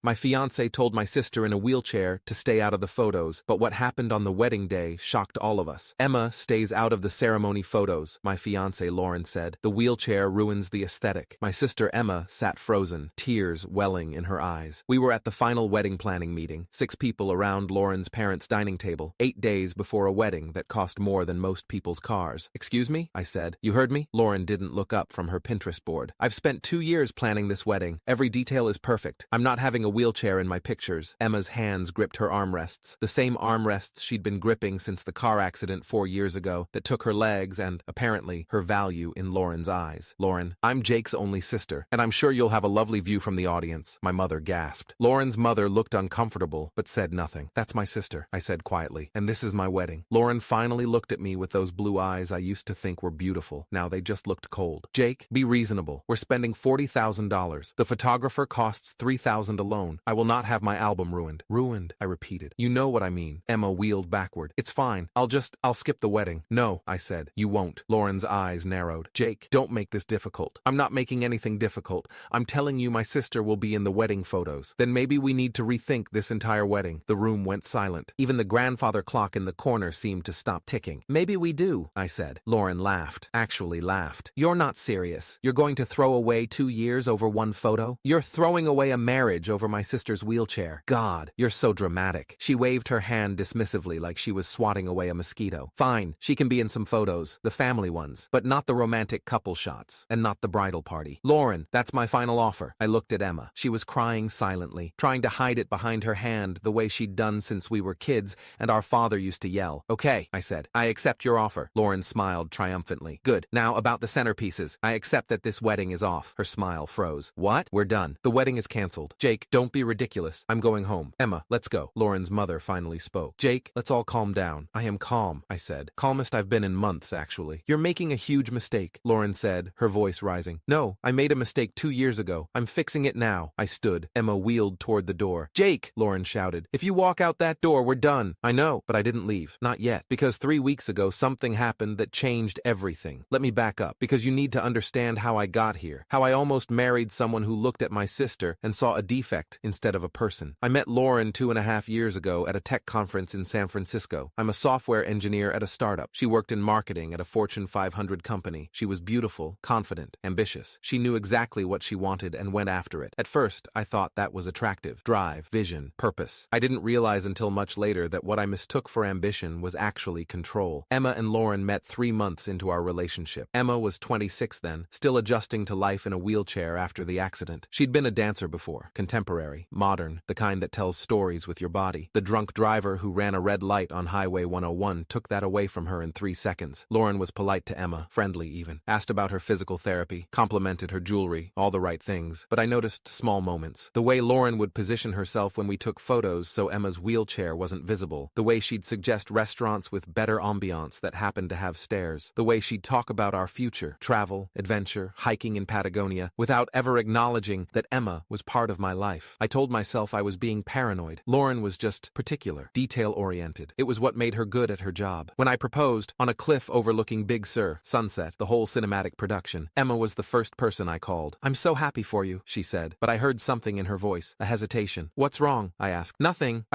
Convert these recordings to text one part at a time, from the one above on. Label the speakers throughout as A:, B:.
A: My fiancé told my sister in a wheelchair to stay out of the photos, but what happened on the wedding day shocked all of us. Emma stays out of the ceremony photos, my fiancé Lauren said. The wheelchair ruins the aesthetic. My sister Emma sat frozen, tears welling in her eyes. We were at the final wedding planning meeting, 6 people around Lauren's parents' dining table, 8 days before a wedding that cost more than most people's cars. Excuse me? I said. You heard me? Lauren didn't look up from her Pinterest board. I've spent 2 years planning this wedding. Every detail is perfect. I'm not having a wheelchair in my pictures. Emma's hands gripped her armrests, the same armrests she'd been gripping since the car accident 4 years ago that took her legs and, apparently, her value in Lauren's eyes. Lauren, I'm Jake's only sister, and I'm sure you'll have a lovely view from the audience, my mother gasped. Lauren's mother looked uncomfortable, but said nothing. That's my sister, I said quietly, and this is my wedding. Lauren finally looked at me with those blue eyes I used to think were beautiful. Now they just looked cold. Jake, be reasonable. We're spending $40,000. The photographer costs $3,000 alone. I will not have my album ruined. Ruined, I repeated. You know what I mean. Emma wheeled backward. It's fine. I'll skip the wedding. No, I said. You won't. Lauren's eyes narrowed. Jake, don't make this difficult. I'm not making anything difficult. I'm telling you my sister will be in the wedding photos. Then maybe we need to rethink this entire wedding. The room went silent. Even the grandfather clock in the corner seemed to stop ticking. Maybe we do, I said. Lauren laughed. Actually laughed. You're not serious. You're going to throw away 2 years over one photo? You're throwing away a marriage over my sister's wheelchair. God, you're so dramatic. She waved her hand dismissively like she was swatting away a mosquito. Fine, she can be in some photos, the family ones, but not the romantic couple shots, and not the bridal party. Lauren, that's my final offer. I looked at Emma. She was crying silently, trying to hide it behind her hand the way she'd done since we were kids and our father used to yell. Okay, I said. I accept your offer. Lauren smiled triumphantly. Good. Now about the centerpieces. I accept that this wedding is off. Her smile froze. What? We're done. The wedding is canceled. Jake, don't be ridiculous. I'm going home. Emma, let's go. Lauren's mother finally spoke. Jake, let's all calm down. I am calm, I said. Calmest I've been in months, actually. You're making a huge mistake, Lauren said, her voice rising. No, I made a mistake 2 years ago. I'm fixing it now. I stood. Emma wheeled toward the door. Jake, Lauren shouted. If you walk out that door, we're done. I know, but I didn't leave. Not yet. Because 3 weeks ago, something happened that changed everything. Let me back up, because you need to understand how I got here. How I almost married someone who looked at my sister and saw a defect instead of a person. I met Lauren 2.5 years ago at a tech conference in San Francisco. I'm a software engineer at a startup. She worked in marketing at a Fortune 500 company. She was beautiful, confident, ambitious. She knew exactly what she wanted and went after it. At first, I thought that was attractive. Drive, vision, purpose. I didn't realize until much later that what I mistook for ambition was actually control. Emma and Lauren met 3 months into our relationship. Emma was 26 then, still adjusting to life in a wheelchair after the accident. She'd been a dancer before, contemporary, modern, the kind that tells stories with your body. The drunk driver who ran a red light on Highway 101 took that away from her in 3 seconds. Lauren was polite to Emma, friendly even, asked about her physical therapy, complimented her jewelry, all the right things, but I noticed small moments. The way Lauren would position herself when we took photos so Emma's wheelchair wasn't visible, the way she'd suggest restaurants with better ambiance that happened to have stairs, the way she'd talk about our future, travel, adventure, hiking in Patagonia, without ever acknowledging that Emma was part of my life. I told myself I was being paranoid. Lauren was just particular, detail-oriented. It was what made her good at her job. When I proposed, on a cliff overlooking Big Sur, sunset, the whole cinematic production, Emma was the first person I called. I'm so happy for you, she said, but I heard something in her voice, a hesitation. What's wrong? I asked. Nothing.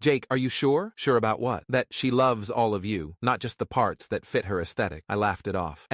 A: Jake, are you sure? Sure about what? That she loves all of you, not just the parts that fit her aesthetic. I laughed it off.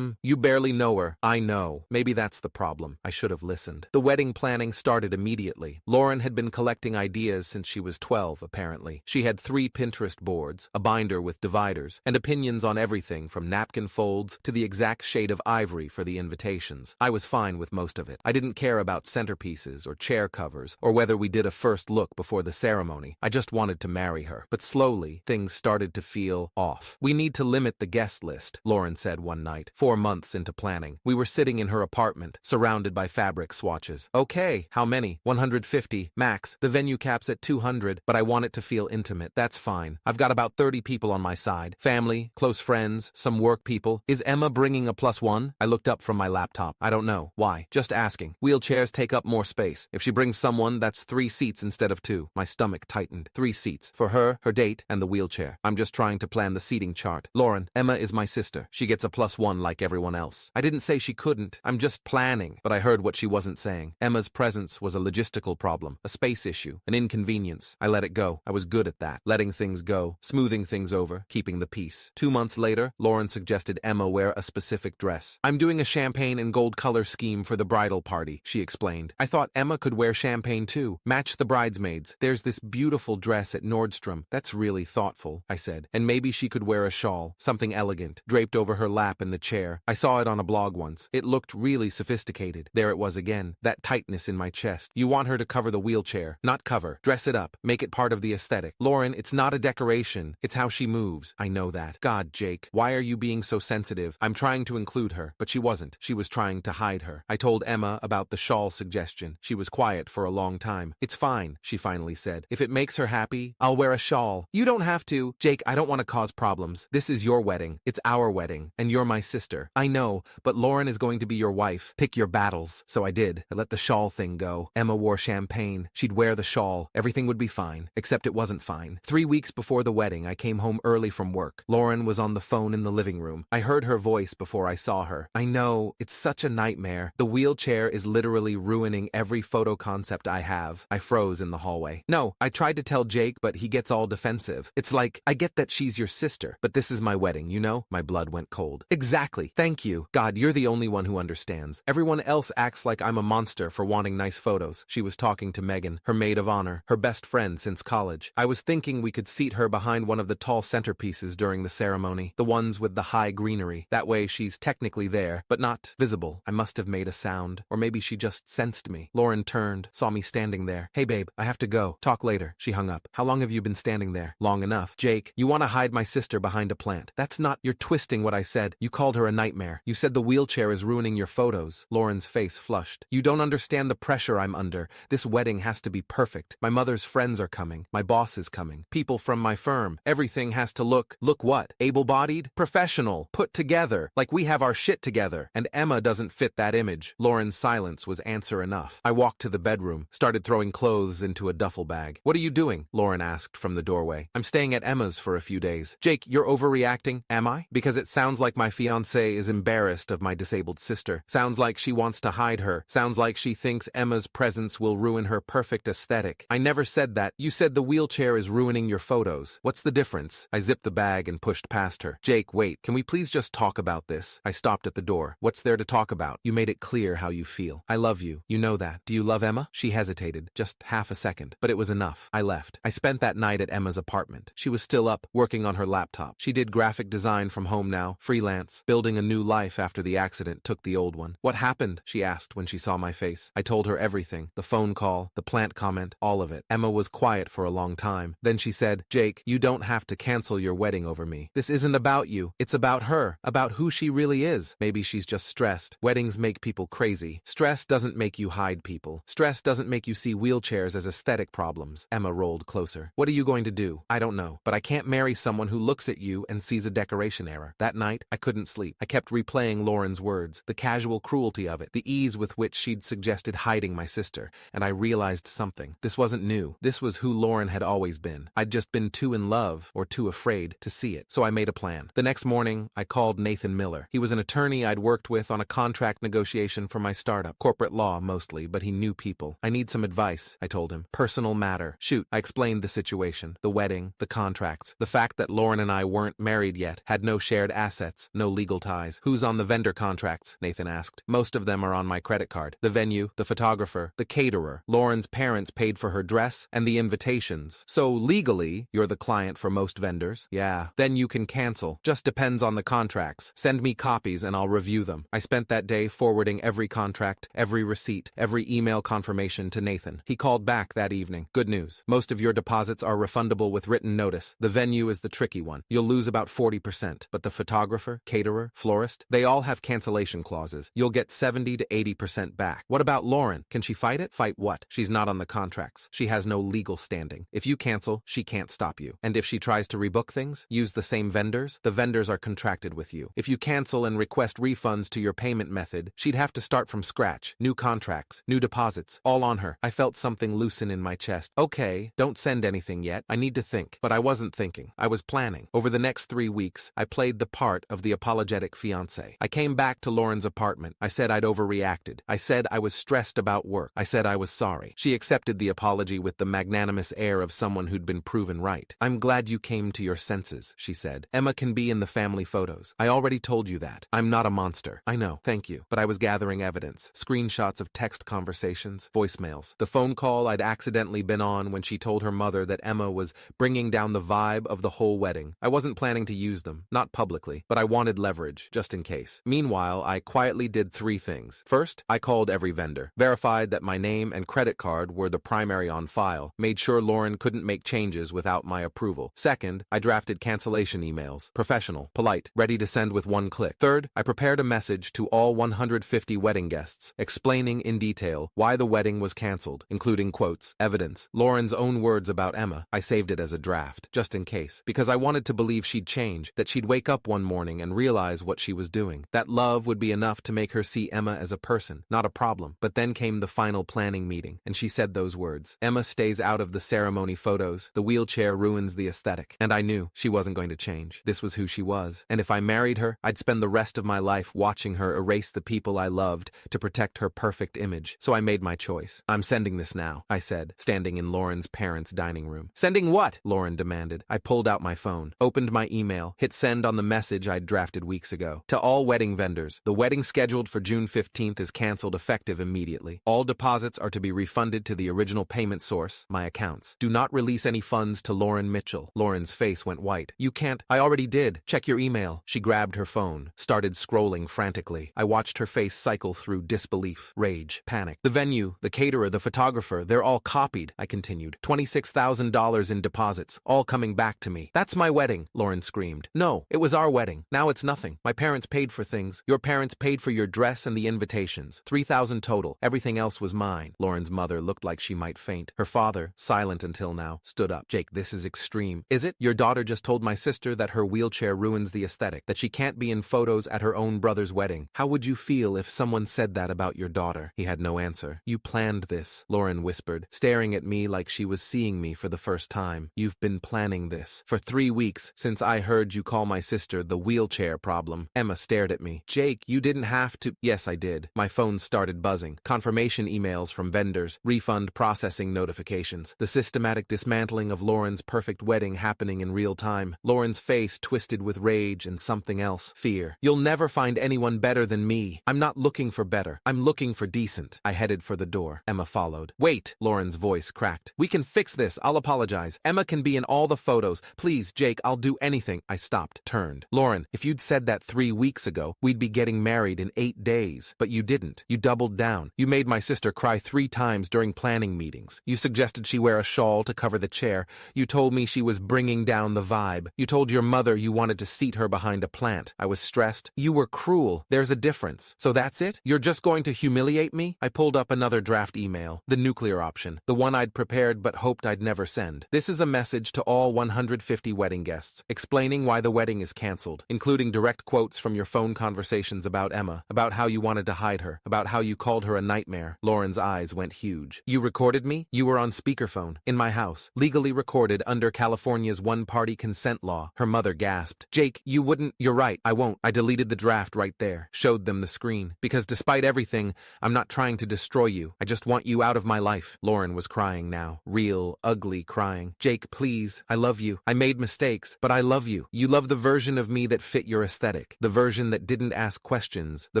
A: You barely know her. I know. Maybe that's the problem. I should have listened. The wedding planning started immediately. Lauren had been collecting ideas since she was 12, apparently. She had 3 Pinterest boards, a binder with dividers, and opinions on everything from napkin folds to the exact shade of ivory for the invitations. I was fine with most of it. I didn't care about centerpieces or chair covers or whether we did a first look before the ceremony. I just wanted to marry her. But slowly, things started to feel off. We need to limit the guest list, Lauren said one night, 4 months into planning. We were sitting in her apartment, surrounded by fabric swatches. Okay, how many? 150, max. The venue cap's at 200, but I want it to feel intimate. That's fine. I've got about 30 people on my side. Family, close friends, some work people. Is Emma bringing a +1? I looked up from my laptop. I don't know. Why? Just asking. Wheelchairs take up more space. If she brings someone, that's 3 seats instead of 2. My stomach tightened. 3 seats. For her, her date, and the wheelchair. I'm just trying to plan the seating chart. Lauren, Emma is my sister. She gets a +1 like everyone else. I didn't say she couldn't. I'm just planning. But I heard what she wasn't saying. Emma's presence was a logistical problem, a space issue, an inconvenience. I let it go. I was good at that. Letting things go, smoothing things over, keeping the peace. 2 months later, Lauren suggested Emma wear a specific dress. I'm doing a champagne and gold color scheme for the bridal party, she explained. I thought Emma could wear champagne too. Match the bridesmaids. There's this beautiful dress at Nordstrom. That's really thoughtful, I said. And maybe she could wear a shawl, something elegant, draped over her lap in the chair. I saw it on a blog once. It looked really sophisticated. There it was again, that tightness in my chest. You want her to cover the wheelchair, not cover. Dress it up. Make it part of the aesthetic. Lauren, it's not a decoration. It's how she moves. I know that. God, Jake, why are you being so sensitive? I'm trying to include her, but she wasn't. She was trying to hide her. I told Emma about the shawl suggestion. She was quiet for a long time. It's fine, she finally said. If it makes her happy, I'll wear a shawl. You don't have to. Jake, I don't want to cause problems. This is your wedding. It's our wedding, and you're my sister. I know, but Lauren is going to be your wife. Pick your battles. So I did. I let the shawl thing go. Emma wore champagne. She'd wear the shawl. Everything would be fine. Except it wasn't fine. 3 weeks before the wedding, I came home early from work. Lauren was on the phone in the living room. I heard her voice before I saw her. I know, it's such a nightmare. The wheelchair is literally ruining every photo concept I have. I froze in the hallway. No, I tried to tell Jake, but he gets all defensive. It's like, I get that she's your sister, but this is my wedding, you know? My blood went cold. Exactly. Thank you. God, you're the only one who understands. Everyone else acts like I'm a monster for wanting nice photos. She was talking to Megan, her maid of honor, her best friend since college. I was thinking we could seat her behind one of the tall centerpieces during the ceremony, the ones with the high greenery. That way she's technically there, but not visible. I must have made a sound, or maybe she just sensed me. Lauren turned, saw me standing there. Hey babe, I have to go. Talk later. She hung up. How long have you been standing there? Long enough. Jake, you want to hide my sister behind a plant. That's not, you're twisting what I said. You called her a nightmare. You said the wheelchair is ruining your photos. Lauren's face flushed. You don't understand the pressure I'm under. This wedding has to be perfect. My mother's friends are coming. My boss is coming. People from my firm. Everything has to look what? Able-bodied? Professional. Put together. Like we have our shit together. And Emma doesn't fit that image. Lauren's silence was answer enough. I walked to the bedroom, started throwing clothes into a duffel bag. What are you doing? Lauren asked from the doorway. I'm staying at Emma's for a few days. Jake, you're overreacting. Am I? Because it sounds like my fiancée is embarrassed of my disabled sister. Sounds like she wants to hide her. Sounds like she thinks Emma's presence will ruin her perfect aesthetic. I never said that. You said the wheelchair is ruining your photos. What's the difference? I zipped the bag and pushed past her. Jake, wait. Can we please just talk about this? I stopped at the door. What's there to talk about? You made it clear how you feel. I love you. You know that. Do you love Emma? She hesitated. Just half a second. But it was enough. I left. I spent that night at Emma's apartment. She was still up, working on her laptop. She did graphic design from home now, freelance, building a new life after the accident took the old one. What happened? She asked when she saw my face. I told her everything. The phone call, the plant comment, all of it. Emma was quiet for a long time. Then she said, Jake, you don't have to cancel your wedding over me. This isn't about you. It's about her, about who she really is. Maybe she's just stressed. Weddings make people crazy. Stress doesn't make you hide people. Stress doesn't make you see wheelchairs as aesthetic problems. Emma rolled closer. What are you going to do? I don't know, but I can't marry someone who looks at you and sees a decoration error. That night, I couldn't sleep. I kept replaying Lauren's words, the casual cruelty of it, the ease with which she'd suggested hiding my sister, and I realized something. This wasn't new. This was who Lauren had always been. I'd just been too in love, or too afraid, to see it. So I made a plan. The next morning, I called Nathan Miller. He was an attorney I'd worked with on a contract negotiation for my startup. Corporate law, mostly, but he knew people. I need some advice, I told him. Personal matter. Shoot, I explained the situation. The wedding, the contracts, the fact that Lauren and I weren't married yet, had no shared assets, no legal ties. Who's on the vendor contracts? Nathan asked. Most of them are on my credit card. The venue, the photographer, the caterer. Lauren's parents paid for her dress and the invitations. So legally, you're the client for most vendors. Yeah. Then you can cancel. Just depends on the contracts. Send me copies and I'll review them. I spent that day forwarding every contract, every receipt, every email confirmation to Nathan. He called back that evening. Good news. Most of your deposits are refundable with written notice. The venue is the tricky one. You'll lose about 40%, but the photographer, caterer, florist, they all have cancellation clauses. You'll get 70 to 80% back. What about Lauren? Can she fight it? Fight what? She's not on the contracts. She has no legal standing. If you cancel, she can't stop you. And if she tries to rebook things, use the same vendors, the vendors are contracted with you. If you cancel and request refunds to your payment method, she'd have to start from scratch. New contracts, new deposits, all on her. I felt something loosen in my chest. Okay, don't send anything yet. I need to think. But I wasn't thinking. I was planning. Over the next 3 weeks, I played the part of the apologetic fiancé. I came back to Lauren's apartment. I said I'd overreacted. I said I was stressed about work. I said I was sorry. She accepted the apology with the magnanimous air of someone who'd been proven right. I'm glad you came to your senses, she said. Emma can be in the family photos. I already told you that. I'm not a monster. I know. Thank you. But I was gathering evidence. Screenshots of text conversations, voicemails. The phone call I'd accidentally been on when she told her mother that Emma was bringing down the vibe of the whole wedding. I wasn't planning to use them, not publicly, but I wanted leverage, just in case. Meanwhile, I quietly did 3 things. First, I called every vendor, verified that my name and credit card were the primary on file, made sure Lauren couldn't make changes without my approval. Second, I drafted cancellation emails, professional, polite, ready to send with one click. Third, I prepared a message to all 150 wedding guests, explaining in detail why the wedding was canceled, including quotes, evidence, Lauren's own words about Emma. I saved it as a draft, just in case, because I wanted to believe she'd change, that she'd wake up one morning and realize what she was doing. That love would be enough to make her see Emma as a person, not a problem. But then came the final planning meeting, and she said those words. Emma stays out of the ceremony photos. The wheelchair ruins the aesthetic. And I knew she wasn't going to change. This was who she was. And if I married her, I'd spend the rest of my life watching her erase the people I loved to protect her perfect image. So I made my choice. I'm sending this now, I said, standing in Lauren's parents' dining room. Sending what? Lauren demanded. I pulled out my phone, opened my email, hit send on the message I'd drafted weeks ago. To all wedding vendors, the wedding scheduled for June 15th is canceled effective immediately. All deposits are to be refunded to the original payment source, my accounts. Do not release any funds to Lauren Mitchell. Lauren's face went white. You can't. I already did. Check your email. She grabbed her phone, started scrolling frantically. I watched her face cycle through disbelief, rage, panic. The venue, the caterer, the photographer, they're all copied, I continued. $26,000 in deposits, all coming back to me. That's my wedding, Lauren screamed. No, it was our wedding. Now it's nothing. My parents paid for things. Your parents paid for your dress and the invitations. $3,000 total. Everything else was mine. Lauren's mother looked like she might faint. Her father, silent until now, stood up. Jake, this is extreme. Is it? Your daughter just told my sister that her wheelchair ruins the aesthetic, that she can't be in photos at her own brother's wedding. How would you feel if someone said that about your daughter? He had no answer. You planned this, Lauren whispered, staring at me like she was seeing me for the first time. You've been planning this for 3 weeks since I heard you call my sister the wheelchair problem. Emma stared at me. Jake, you didn't have to. Yes, I did. My phone started buzzing. Confirmation emails from vendors, refund processing notifications, the systematic dismantling of Lauren's perfect wedding happening in real time. Lauren's face twisted with rage and something else, fear. You'll never find anyone better than me. I'm not looking for better. I'm looking for decent. I headed for the door. Emma followed. Wait, Lauren's voice cracked. We can fix this. I'll apologize. Emma can be in all the photos. Please, Jake, I'll do anything. I stopped, turned. Lauren, if you'd said that 3 weeks ago, we'd be getting married in 8 days. But you didn't. You doubled down. You made my sister cry 3 times during planning meetings. You suggested she wear a shawl to cover the chair. You told me she was bringing down the vibe. You told your mother you wanted to seat her behind a plant. I was stressed. You were cruel. There's a difference. So that's it? You're just going to humiliate me? I pulled up another draft email, the nuclear option, the one I'd prepared but hoped I'd never send. This is a message to all 150 wedding guests, explaining why the wedding is canceled, including direct quotes from your phone conversations about Emma, about how you wanted to hide her, about how you called her a nightmare. Lauren's eyes went huge. You recorded me? You were on speakerphone, in my house, legally recorded under California's one-party consent law. Her mother gasped. Jake, you wouldn't. You're right, I won't. I deleted the draft right there, showed them the screen, because despite everything, I'm not trying to destroy you. I just want you out of my life. Lauren was crying now, real, ugly crying. Jake, please, I love you. I made mistakes, but I love you. You love the version of me that fit your aesthetic, the version that didn't ask questions, the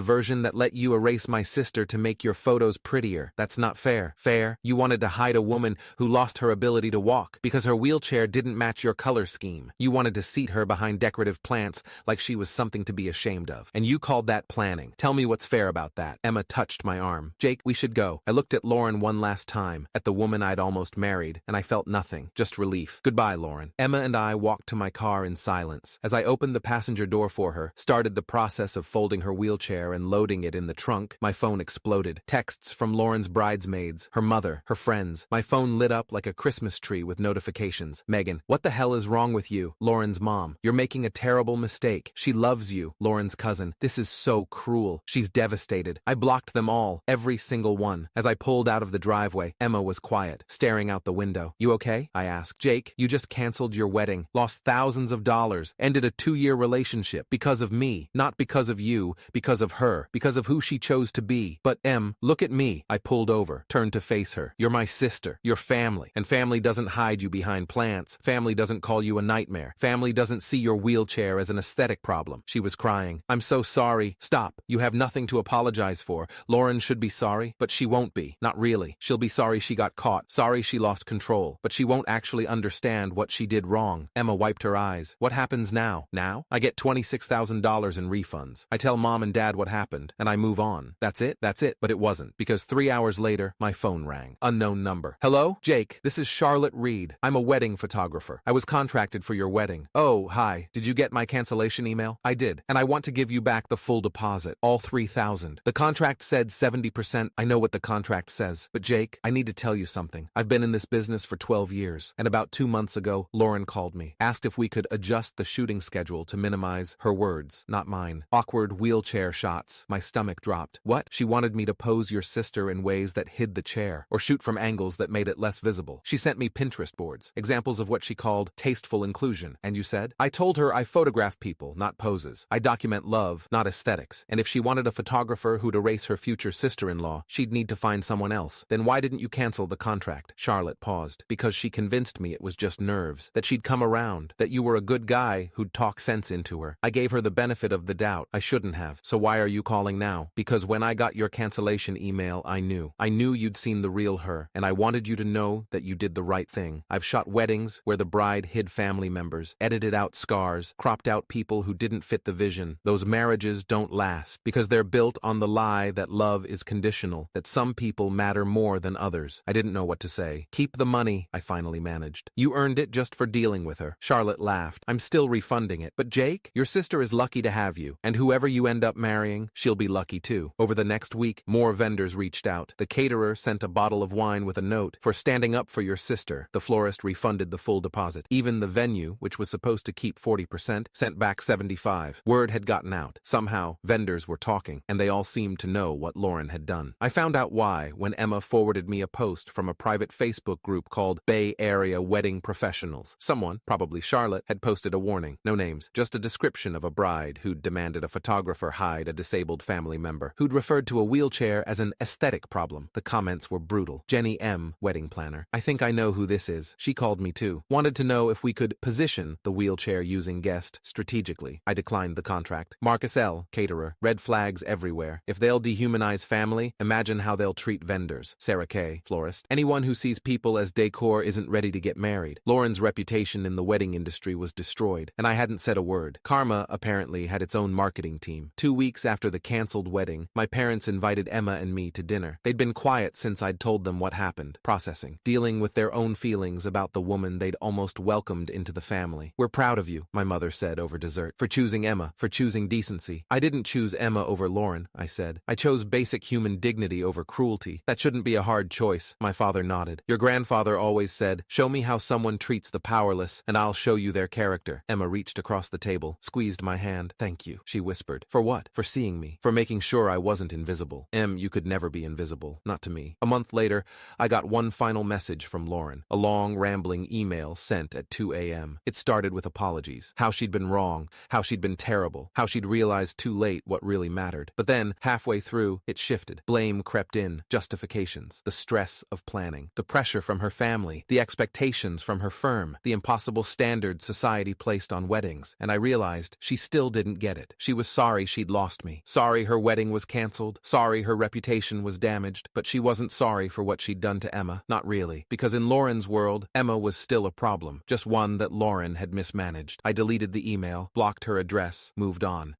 A: version that let you erase my sister to make your photos prettier. That's not fair. Fair? You wanted to hide a woman who lost her ability to walk because her wheelchair didn't match your color scheme. You wanted to seat her behind decorative plants like she was something to be ashamed of. And you called that planning. Tell me what's fair about that. Emma touched my arm. Jake, we should go. I looked at Lauren one last time, at the woman I'd almost married, and I felt nothing, just relief. Goodbye, Lauren. Emma and I walked to my car in silence. As I opened the passenger door for her, started the process of folding her wheelchair and loading it in the trunk, my phone exploded. Texts from Lauren's bridesmaids, her mother, her friends. My phone lit up like a Christmas tree with notifications. Megan, what the hell is wrong with you? Lauren's mom, you're making a terrible mistake. She loves you. Lauren's cousin, this is so cruel. She's devastated. I blocked them all, every single one. As I pulled out of the driveway, Emma was quiet, staring out the window. You okay? I asked. Jake, you just canceled your wedding, lost thousands of dollars, ended a 2-year relationship because of me, not because of you, because of her, because of who she chose to be. But look at me. I pulled keeled over, turned to face her. You're my sister. You're family. And family doesn't hide you behind plants. Family doesn't call you a nightmare. Family doesn't see your wheelchair as an aesthetic problem. She was crying. I'm so sorry. Stop. You have nothing to apologize for. Lauren should be sorry, but she won't be. Not really. She'll be sorry she got caught. Sorry she lost control. But she won't actually understand what she did wrong. Emma wiped her eyes. What happens now? Now? I get $26,000 in refunds. I tell mom and dad what happened, and I move on. That's it? That's it. But it wasn't, because 3 hours later, my phone rang. Unknown number. Hello? Jake, this is Charlotte Reed. I'm a wedding photographer. I was contracted for your wedding. Oh, hi. Did you get my cancellation email? I did. And I want to give you back the full deposit. All $3,000. The contract said 70%. I know what the contract says. But Jake, I need to tell you something. I've been in this business for 12 years. And about 2 months ago, Lauren called me. Asked if we could adjust the shooting schedule to minimize her words, not mine. Awkward wheelchair shots. My stomach dropped. What? She wanted me to pose your sister in ways that hid the chair, or shoot from angles that made it less visible. She sent me Pinterest boards, examples of what she called tasteful inclusion. And you said? I told her I photograph people, not poses. I document love, not aesthetics. And if she wanted a photographer who'd erase her future sister-in-law, she'd need to find someone else. Then why didn't you cancel the contract? Charlotte paused. Because she convinced me it was just nerves, that she'd come around, that you were a good guy who'd talk sense into her. I gave her the benefit of the doubt. I shouldn't have. So why are you calling now? Because when I got your cancellation email, I knew. I knew you'd seen the real her, and I wanted you to know that you did the right thing. I've shot weddings where the bride hid family members, edited out scars, cropped out people who didn't fit the vision. Those marriages don't last, because they're built on the lie that love is conditional, that some people matter more than others. I didn't know what to say. Keep the money, I finally managed. You earned it just for dealing with her. Charlotte laughed. I'm still refunding it. But Jake, your sister is lucky to have you, and whoever you end up marrying, she'll be lucky too. Over the next week, more vendors reached out. The caterer sent a bottle of wine with a note for standing up for your sister. The florist refunded the full deposit. Even the venue, which was supposed to keep 40%, sent back 75%. Word had gotten out. Somehow, vendors were talking, and they all seemed to know what Lauren had done. I found out why when Emma forwarded me a post from a private Facebook group called Bay Area Wedding Professionals. Someone, probably Charlotte, had posted a warning. No names, just a description of a bride who'd demanded a photographer hide a disabled family member, who'd referred to a wheelchair as an aesthetic problem. The comments were brutal. Jenny M., wedding planner. I think I know who this is. She called me too. Wanted to know if we could position the wheelchair-using guest strategically. I declined the contract. Marcus L., caterer. Red flags everywhere. If they'll dehumanize family, imagine how they'll treat vendors. Sarah K., florist. Anyone who sees people as decor isn't ready to get married. Lauren's reputation in the wedding industry was destroyed, and I hadn't said a word. Karma apparently had its own marketing team. 2 weeks after the canceled wedding, my parents invited Emma and me to dinner. They'd been quiet since I'd told them what happened, processing, dealing with their own feelings about the woman they'd almost welcomed into the family. We're proud of you, my mother said over dessert, for choosing Emma, for choosing decency. I didn't choose Emma over Lauren, I said. I chose basic human dignity over cruelty. That shouldn't be a hard choice, my father nodded. Your grandfather always said, show me how someone treats the powerless, and I'll show you their character. Emma reached across the table, squeezed my hand. Thank you, she whispered. For what? For seeing me. For making sure I wasn't invisible. You could never be invisible. Not to me. A month later, I got one final message from Lauren. A long, rambling email sent at 2 a.m. It started with apologies. How she'd been wrong. How she'd been terrible. How she'd realized too late what really mattered. But then, halfway through, it shifted. Blame crept in. Justifications. The stress of planning. The pressure from her family. The expectations from her firm. The impossible standards society placed on weddings. And I realized she still didn't get it. She was sorry she'd lost me. Sorry her wedding was canceled. Sorry her reputation was damaged. But she wasn't sorry for what she'd done to Emma. Not really. Because in Lauren's world, Emma was still a problem. Just one that Lauren had mismanaged. I deleted the email, blocked her address, moved on.